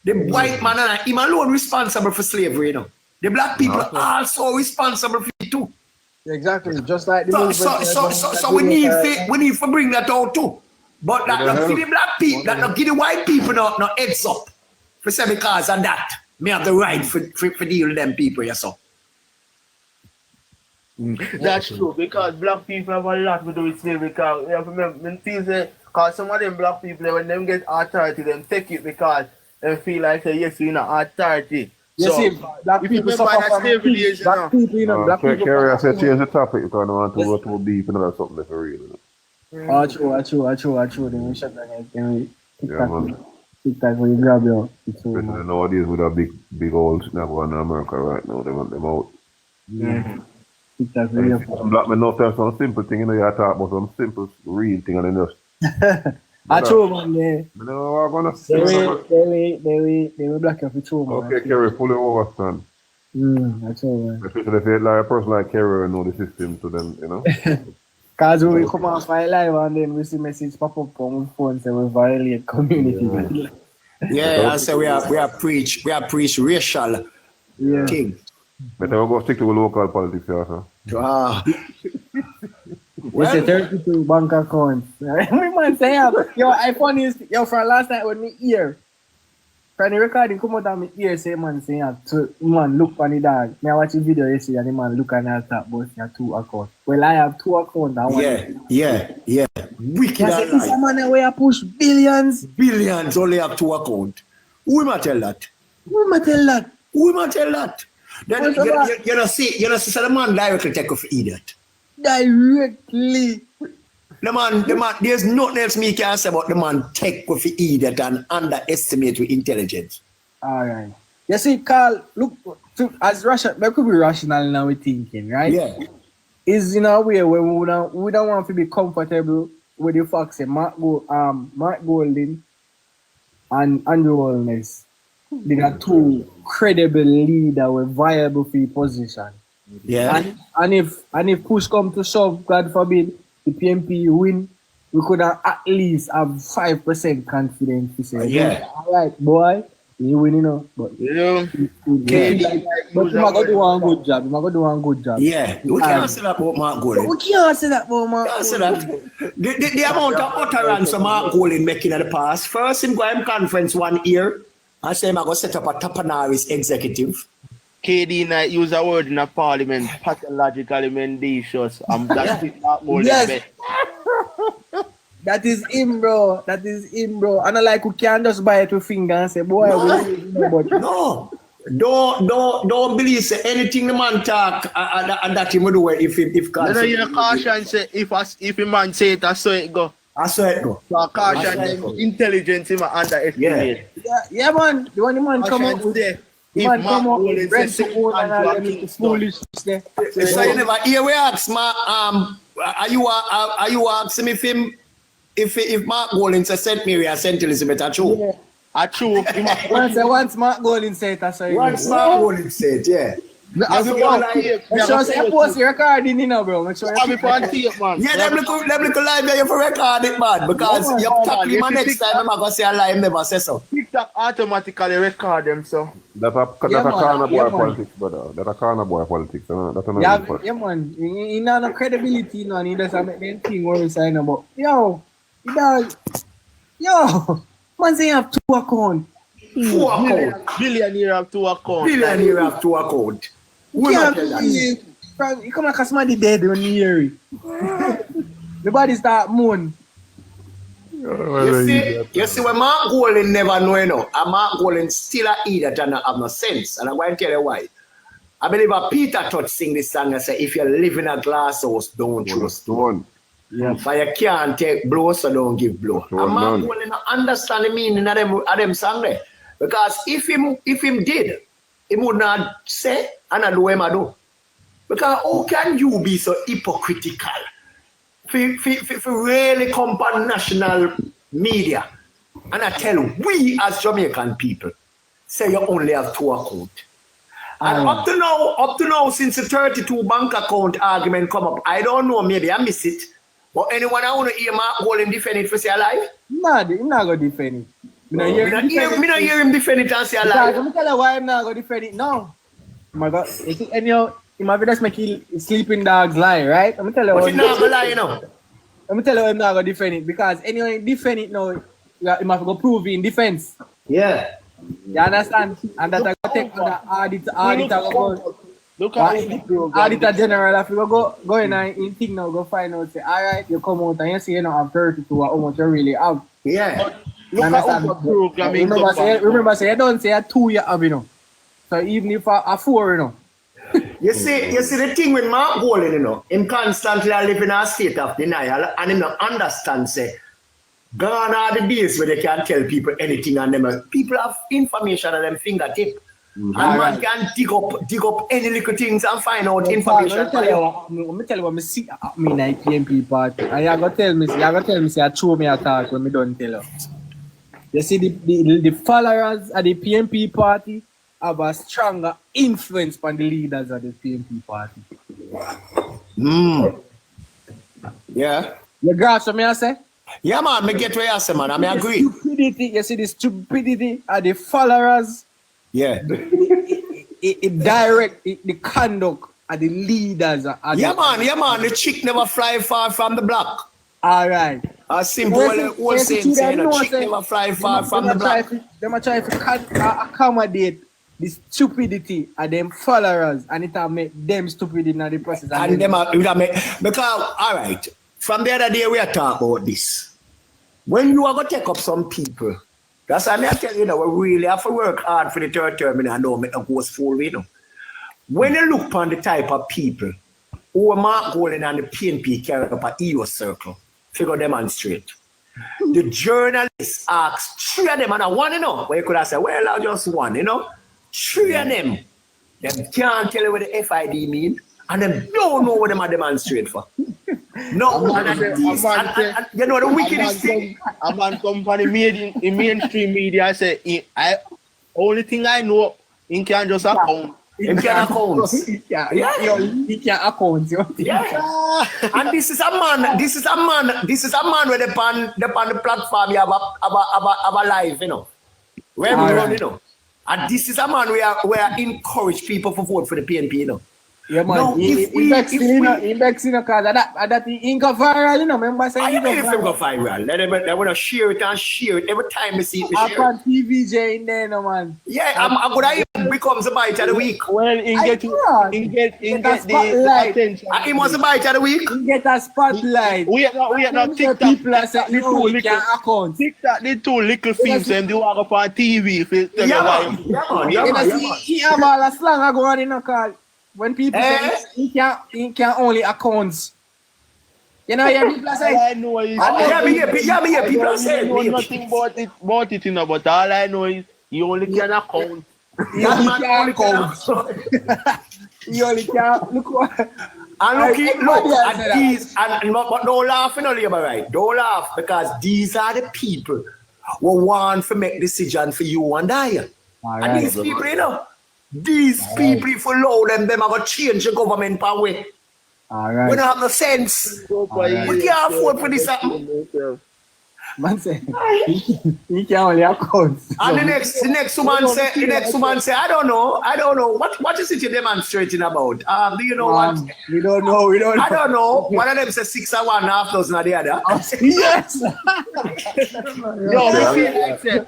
The white man and him alone responsible for slavery, you know. The black people are also responsible for it too. Exactly, just like the so we need to bring that out too. But that not give the black people, that not give the white people no heads up. For say because of that, me have the right for deal with them people, yes, sir. That's true, because black people have a lot to do with slavery. Because you have to remember, because some of them black people, when them get authority, them take it because they feel like, yes, we're not authority. You see, black people suffer from slavery, black people, you know, black people. Kerry, I said change the topic because I don't want to go to beef and all something for real. You know? True. Then we shut down. Then we TikTok when you grab your. Especially nowadays with a big old snap going in America right now, they want them out. TikTok some black men not tell some simple thing, you know, you talk about some simple real thing and then just. True, man. They will black you for true, man. Okay, Kerry, fully overstand. That's all, man. Especially if you like a person like Kerry and know the system to them, you know. Because when we come off my live and then we see message pop up on the phone say we violate community. Yeah, I say we are preach racial thing. Better go stick to local politics, yeah. We say 32 bank accounts. We man say, yo, iPhone is, for last night when me ear. From the recording come out of my ear, say man say, man look on the dog. Me I watch the video yesterday and the man look on the top, but he have 2 accounts. Well, I have 2 accounts. Yeah. Wicked. This a man where I push billions. Billions only have 2 accounts. Who might tell that? Then you know see, so the man directly take off idiot. Directly. The man, there's nothing else me can say about the man take with the idiot and underestimate with intelligence. All right. You see, Carl, look, as rational, we could be rational in our thinking, right? Yeah. Is in a way where we don't want to be comfortable with the fact that Mark Golding and Andrew Holness, they are 2 credible leaders with viable for the position. Yeah. And if push come to shove, God forbid, the PNP win, we could at least have 5% confidence to say, yeah, all right, boy, you win, you know. But but you're not going to do one good job. Yeah, we can't say that about Mark Golding. The amount of utterance of Mark Golding making in the past, first him go to conference 1 year, and say I'm going to set up a Tapanaris executive. KD Knight use a word in a parliament, pathologically mendacious. That's not more yes. That is him, bro. And I like, we can't just buy it with finger and say, boy, no. Don't believe say anything the man talk and that he will do if God. No, you caution say if a man say it, I saw it go. So caution intelligence him underestimate. Yeah, man. The one the man come up with there. Man come up with red food and foolishness there. So you never hear we ask are you asking if if Mark Golding said St. Mary and St. Elizabeth are true. Yeah. I true. Once Mark Golding said that's sorry. Once Mark Golding said, yeah. Make sure you post your recording, you know, bro. Make sure you on tape, man. Yeah, them look live there for record it, man. Because you tackle him next time, I'm going to say a live never say so. TikTok automatically record them, so. That's a corner boy politics, brother. That's a corner boy politics. That's another yeah, man. He not no credibility, no. He doesn't make them thing where he's saying about. Yo, he does. Yo, man, say you have 2 accounts. Billionaire have 2 accounts. Billionaire have 2 accounts. You come like a somebody dead when you hear it. The body start moan. You see, when Mark Golding never know, you know, and Mark Golding still a idiot and have no sense. And I'm going to tell you why. I believe Peter Touch sing this song and say, if you live in a glass house, don't trust one. Yeah. But you can't take blow, so don't give blow. And Mark Golding understand the meaning of them song there. Because if him did, he would not say, and I do him I do. Because how can you be so hypocritical? For really come on national media and I tell you, we as Jamaican people say you only have 2 accounts. And up to now, since the 32 bank account argument come up, I don't know, maybe I miss it. But anyone I want to hear Mark Golding defend it for say alive? Nah, I'm not going to defend it. Me not hear him defend it and say alive. I'm tell you why I'm not going to defend it now. Oh my God, and you might just make sleeping dogs lie, right? I'm tell you but not going to lie, you know. I'm tell you I'm not going to defend it because anyway, defend it now, you must go prove it in defense. Yeah. You understand? And that I go take on the auditor general. If you go in thing now, go find out, say, all right, you come out and you say you don't have 32, how much you really have. Yeah. Remember, say you don't say a 2 you have, you know. So even if a 4, you know. You see the thing with Mark Golding, you know, him constantly live in a state of denial and him not understand, say, gone are the days where they can tell people anything and them. People have information on them fingertip. And man can dig up any little things and find out information. Let me tell you what I see me like PNP party. And you're going to tell me, say, I throw me a talk when I don't tell you. You see, the followers of the PNP party have a stronger influence on the leaders of the PNP party. Yeah. You grasp what I say? Yeah, man, I get what you say, man. I agree. You see the stupidity of the followers. Yeah. It direct the conduct of the leaders. Yeah, man. The chick never fly far from the block. All right. A simple old saying, the chick never fly far from the block. They are trying to accommodate the stupidity of them followers, and it will make them stupid in the process. And them because, all right, from the other day we are talking about this. When you are going to take up some people, that's why I tell you, we really have to work hard for the 3rd term and don't make a ghost fool, you know. When you look upon the type of people who are Mark Golding and the PNP carry up an EO circle, figure demonstrate. The journalists ask 3 of them and I want to know, where you could have said, well, I just one, you know. 3 of them can't tell you what the FID mean, and them don't know what them are demonstrate for. No, and you know the wickedest thing. A man come from the mainstream media say, only thing I know, he can just account. He can account. He can account. Yeah. And this is a man where they on the platform you have a live, you know. Where we run, you know. And this is a man where encourage people to vote for the PNP, you know. Yeah, man. No, he backs in a car that he go viral, you know. Remember saying he go viral. They want to share it every time we see it. I put TVJ in there, no man. Yeah, I'm gonna becomes a bite of the week. Well, he get the attention. He was a bite of the week. He get a spotlight. We not TikTok. People are saying TikTok, the 2 little films and they walk up on TV. He have all the slang I go on in a car. When people say he can only accounts. You know, people say all I know is people say nothing about it, you know, but all I know is he only can account. He only can account. He only can look And look at these, but don't laugh, you know, Labour, right? Don't laugh, because these are the people who want to make decisions for you and I. And these people, you know, these people, if you allow them are going to change the government power. We don't have no sense. We can't afford for this happen. Man say, he can only account. And the next woman say, I don't know. What is it you're demonstrating about? Do you know what? We don't know. I don't know. One of them says 6 or 1,500 of the other. Yes.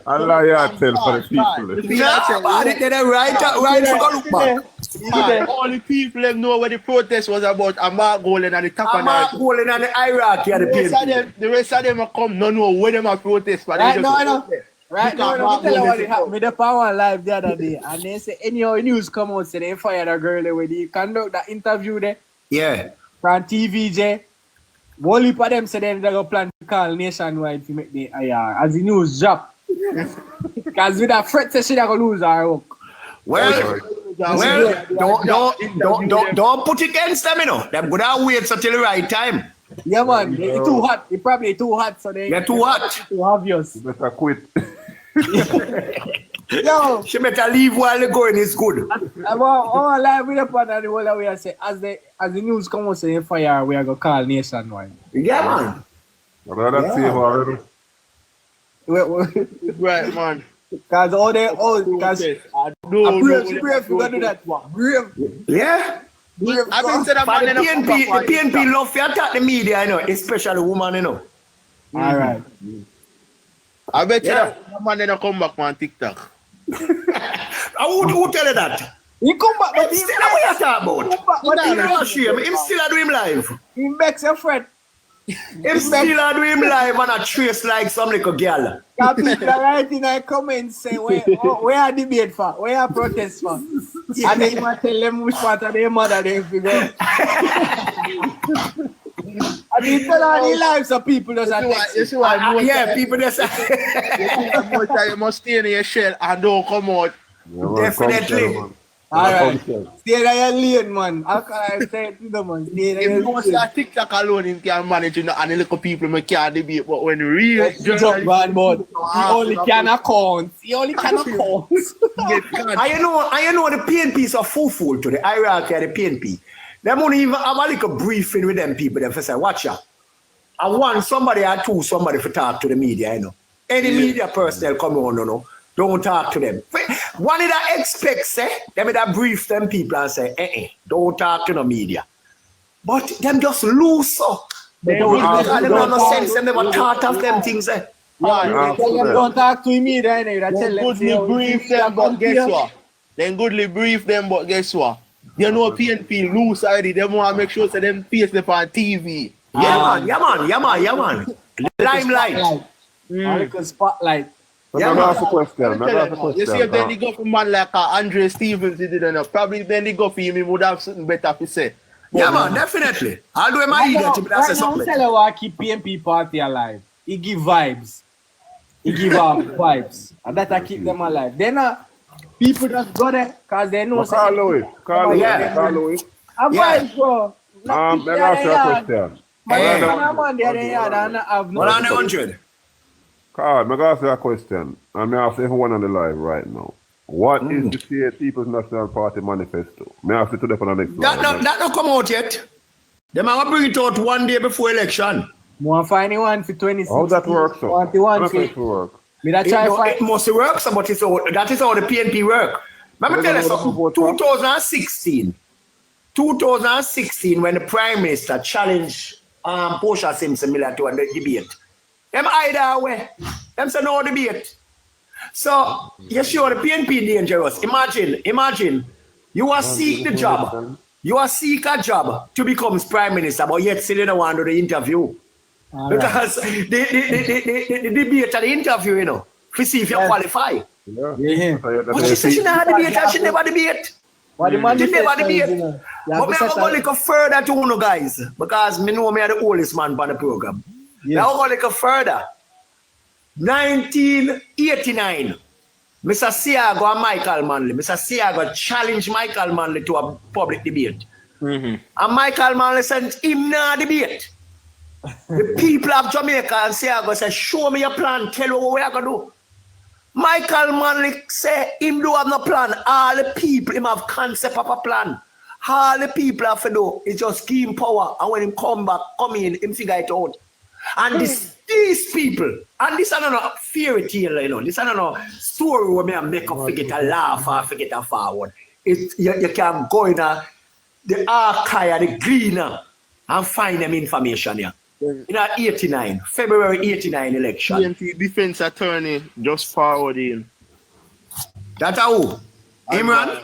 Allah ya tell for the people. They're right to go look back. All the people them know what the protest was about. And Mark Golan and the Tapanite. Mark Golan and the Iraq and the PNP. The rest of them will come, no know where them are protest. Right now, let me tell you what happened with the Power Live the other day. And they say, any news come out, say they fired a girl where they conduct that interview there. Yeah. From TVJ. One heap of them say they're going to plan to call nationwide to make the IR. As the news drop. Because with that threat, she's going to lose her work. Well, don't put it against them, you know. They're going to wait until the right time. Yeah, man. They're too hot. They're probably too hot. So they're too hot. Too obvious. You better quit. Yo. She better leave while they're going. It's good. I'm live with the partner. The whole way I say, as the news comes out, say fire, we are going to call nationwide. Yeah, man. I'd rather see him already. Right, man. Because all they because brave to do that one. Brave. Yeah. I've been saying that the PNP love to attack the media, you know, especially women, you know. All right. I bet you that man never come back on TikTok. Who tell you that? He come back, but still what you talk about? But he not shame. Him still do him live. He makes a friend. Him still do him live and a trace like some little girl. People right in the comments say, where are debate for? Where are protest for? And then you want to tell them which part of their mother they figure. I mean, tell all the lives of people just yeah, people just you must stay in your shell and don't come out. Definitely. Alright. Stay in your lane, man. I say it to them, man. Stay in your lane. If TikTok alone him can manage and the little people may can't debate, but when real journalists he only can account. He only can account. I know the PNP is a fool to the hierarchy of the PNP. They won't even have a little briefing with them people. They say, watch out. I want somebody or two, somebody to talk to the media, you know. Any media personnel come on, you know. Don't talk to them. One of the expects, them that brief them people and say, don't talk to the media. But them just lose up. They don't have no sense, they never thought of them things. Don't talk to the media, goodly brief them, but guess what? Then goodly brief them, but guess what? You know PNP lose already. They want to make sure that them face them on TV. Yeah, man. Limelight. Like a spotlight. Yeah, that's the question. You see, if then they go for man like Andre Stevens, he didn't know. Probably then they go for him, he would have something better to say. But yeah, man, definitely. I'll do my idiot to say something. Tell you what keep PNP party alive. He give vibes. He give vibes. And that keep them alive. Then people just go there because they know. Call Louis. A vibes, bro. Let me ask you a question. I'm 100. Carl, I'm ask you a question. I'm asking everyone on the live right now. What is the People's National Party manifesto? May I ask you to the next That not come out yet. They might bring it out one day before election. Want to find anyone for 26? How that works? So? Want to work? It must work, but that is how the PNP work. Let me tell you something. 2016, when the Prime Minister challenged Portia Simpson Miller to a debate, them either way. Them say no debate. So, you sure the PNP dangerous. Imagine, you are seek the job. You are seek a job to become Prime Minister, but yet still don't want to do the interview. Because the debate and the interview, you know, to see if you qualify. Yeah. But she said she never debate and she never debate. She never debate. But me have to go a little further to you guys, because me know me are the oldest man on the program. Now go a little further. 1989, Mr. Siago and Michael Manley. Mr. Siago challenged Michael Manley to a public debate. And Michael Manley said, him not debate. The people of Jamaica and say, I go say, show me your plan, tell me what we are going to do. Michael Manley say, him do have no plan. All the people, him have concept of a plan. All the people have to do is just give him power. And when him come in, him figure it out. And these people, and this is not a fairy tale, you know, this is not a story where I make up forget a laugh or forget a forward. You can go in the archive, the gleaner, and find them information here. In our 89, February 89 election. PNP defense attorney just forwarding. That's who? Imran?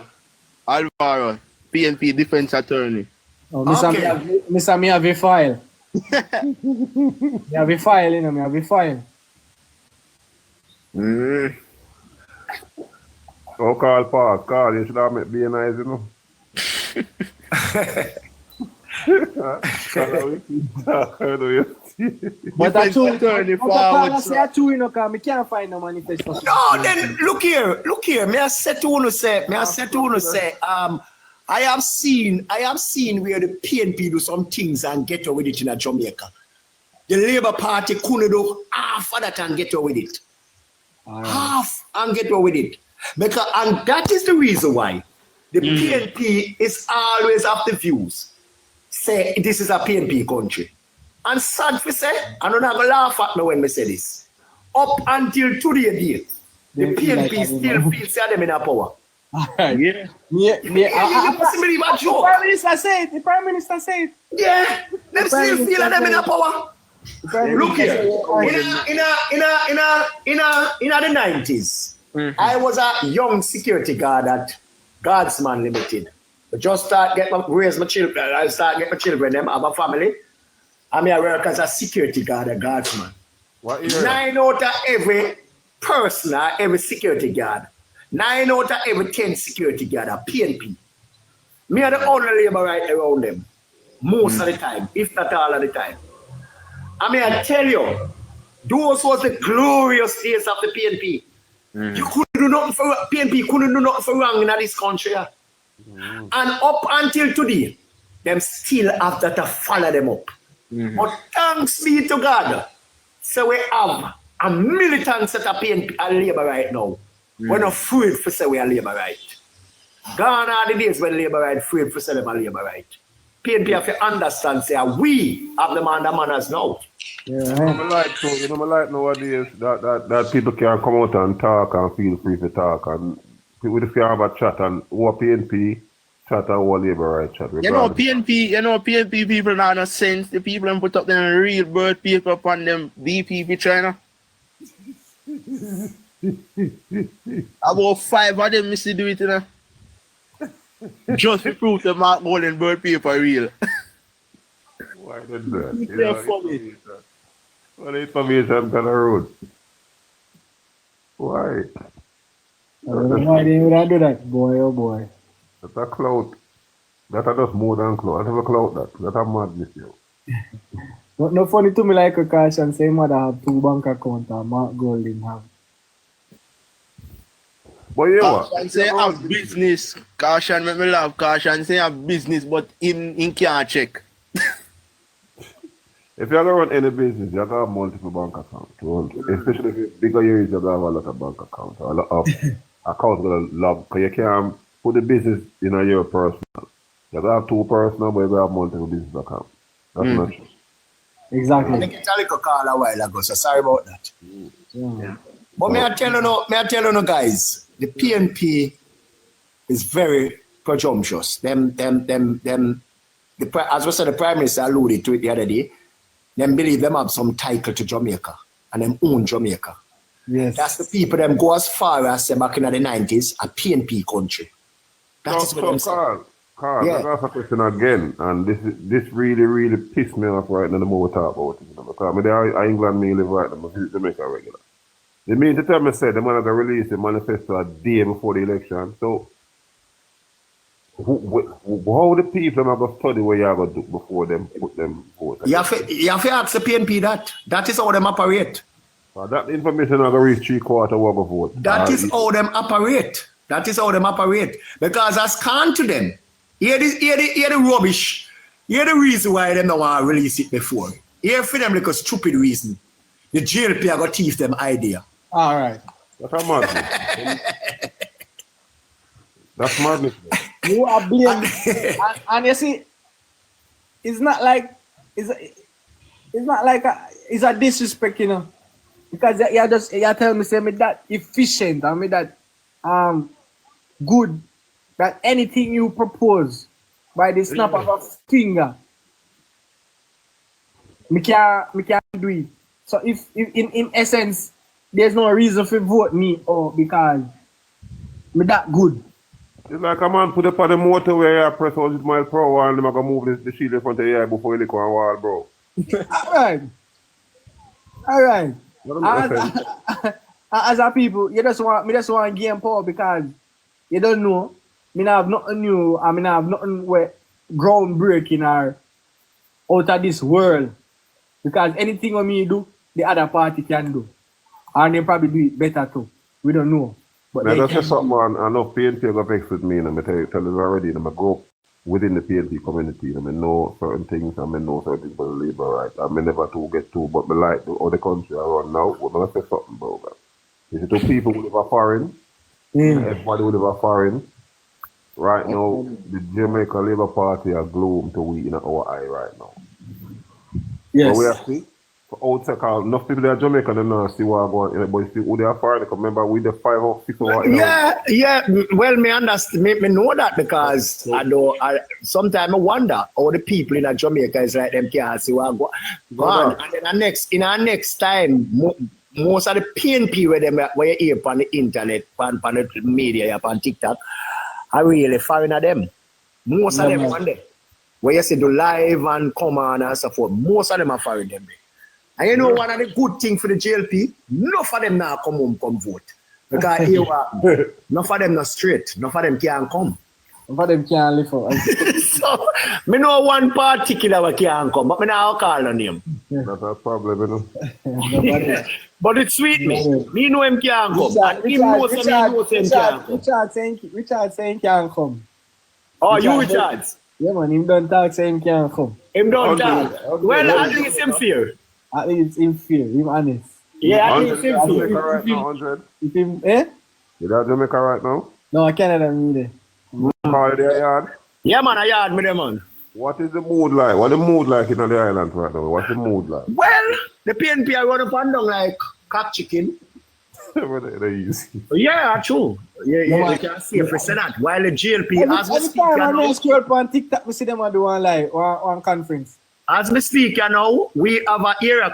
Alvaro, PNP defense attorney. Oh, Mr. Me have a file. Me have a file, you know, me have a file. Oh, Carl, you should have met be nice, you know. But that's two attorney forward. Say two, you know, because me can't find no manifestation. No, then look here. May I say to you say, I have seen where the PNP do some things and get away with it in Jamaica. The Labour Party couldn't do half of that and get away with it. Half and get away with it. Because, and that is the reason why the PNP is always up the views. Say this is a PNP country. And sad for say, I'm not going to laugh at me when I say this. Up until today, the PNP still feels them in a power. Yeah. The Prime Minister said. The Prime Minister said. Yeah, them still feel them in a power. Look here, in the 90s, I was a young security guard at Guardsman Limited. I just raise my children. I start get my children. Them have a family. I work as a security guard at Guardsman. 9 out of every person, every security guard. 9 out of every 10 security guard are PNP. Me are the only labor right around them. Most of the time, if not all of the time. I tell you, those was the glorious days of the PNP. You couldn't do nothing for PNP, couldn't do nothing for wrong in this country. And up until today, them still have that to follow them up. But thanks be to God, so we have a militant set of PNP and Labour right now. We're not afraid for say we are Labour right. Gone are the days when Labour right afraid for say them are Labour right. PNP have to understand, say, we have the manners now. You know, like nowadays that people can come out and talk and feel free to talk, and people can have a chat and who PNP chat and who Labour right chat. You know PNP people not no sense. The people them put up them real bird paper upon them DPP China. About 5 of them miss do it, you know. Just to prove the Mark Golden bird paper real. Why did that? What information can I road? Why? I don't know why they would do that, boy, oh boy. That's a clout. That are just more than clout. That's a clout that a madness, yo. No funny to me like a caution, say mother have 2 bank accounts and Mark Golden have. But you know Caution say have business. Caution make me laugh. Caution say have business, but in can't check. if you're going to run any business, you have to have multiple bank accounts. Especially if you're bigger areas, you have to have a lot of bank accounts. A lot of accounts going to log. Because you can't put the business in your personal. You have to have 2 personal, but you have to have multiple business accounts. That's not true. Exactly. I think it's a little call a while ago, so sorry about that. Yeah. But may I tell you no, guys, the PNP is very presumptuous. As we said, the Prime Minister alluded to it the other day. Them believe them have some title to Jamaica and them own Jamaica. Yes. That's the people them go as far as say back in the 90s, a PNP country. That's what them say. Carl, I got a question again, and this really pissed me off right now the more we talk about it. Because I England me live right now, I visit Jamaica regular. They mean to tell me say they want to release the manifesto a day before the election. So how the people have to study what you have to do before them put them vote? You have to ask the PNP that. That is how them operate. That information is going to reach 3/4 of the vote. That is how them operate. That is how them operate. Because as can to them, Hear the rubbish. Hear the reason why they don't want to release it before. Hear for them like a stupid reason. The JLP are going to teach them idea. All right. That's a madness. That's madness. You are blaming, and you see, it's not like it's a disrespect, you know, because you tell me say me that efficient and me that good that anything you propose by the snap of a finger, me can do it. So if in essence there's no reason for vote me or because me that good. It's like a man put up on the motorway, I press 100 miles per hour, and I'm going to move the shield in front of the eye before you look on the wall, bro. All right. As a people, you just want to gain power because you don't know. Me not have nothing new, I mean I have nothing where groundbreaking or out of this world. Because anything what me do, the other party can do. And they probably do it better too. We don't know. But now, that's something, man. I know PNP got vexed with me, and I'm tell you already, and I grow up within the PNP community, and I know certain things, and I know certain things about labor rights. I may never to get to, but I like the other country I run now. We're going to say something about that. If it's two people who live a foreign, everybody who live a foreign, right now, the Jamaica Labour Party are gloom to we in our eye right now. Yes. But we have to. For outside, enough people that are Jamaican don't know see what I'm going, but see who they are foreign. Remember, we the 5 or 6 or what. Yeah. Well, me understand. Me know that because I know. Sometimes I wonder how the people in Jamaica is like them can't see what go on. And then in our next time, most of the PNP where you hear on the internet, on the media, on TikTok, are really foreign of them. Most of them one day. Where you see the live and come on and so forth, most of them are foreign them. And you know one of the good things for the JLP, none of them now come home, come vote. Because none of them not straight, none of them can't come. None of them can't live for. So, I know one particular one can't come, but I don't call on him. That's a problem, you know. But it's sweet me. Me know him can't come. And him knows him can't come. Richard saying can't come. Oh, you Richard? Yeah, man, him don't talk saying can't come. Him don't talk. Well, at least him fear. At least him fear, him honest. Yeah, at least him fear. Right now, 100. If him, eh? You there Jamaica right now? No, I Canada me there. Call their yard? Yeah, man, I yard me there, man. What is the mood like? What the mood like in the island right now? What's the mood like? Well, the PNP are running up and down like cock chicken. They're easy. Yeah, true. Yeah, you can see if we say that. While the JLP, as we speak, I scroll on TikTok, we see them do one live, one conference. As we speak, we have an era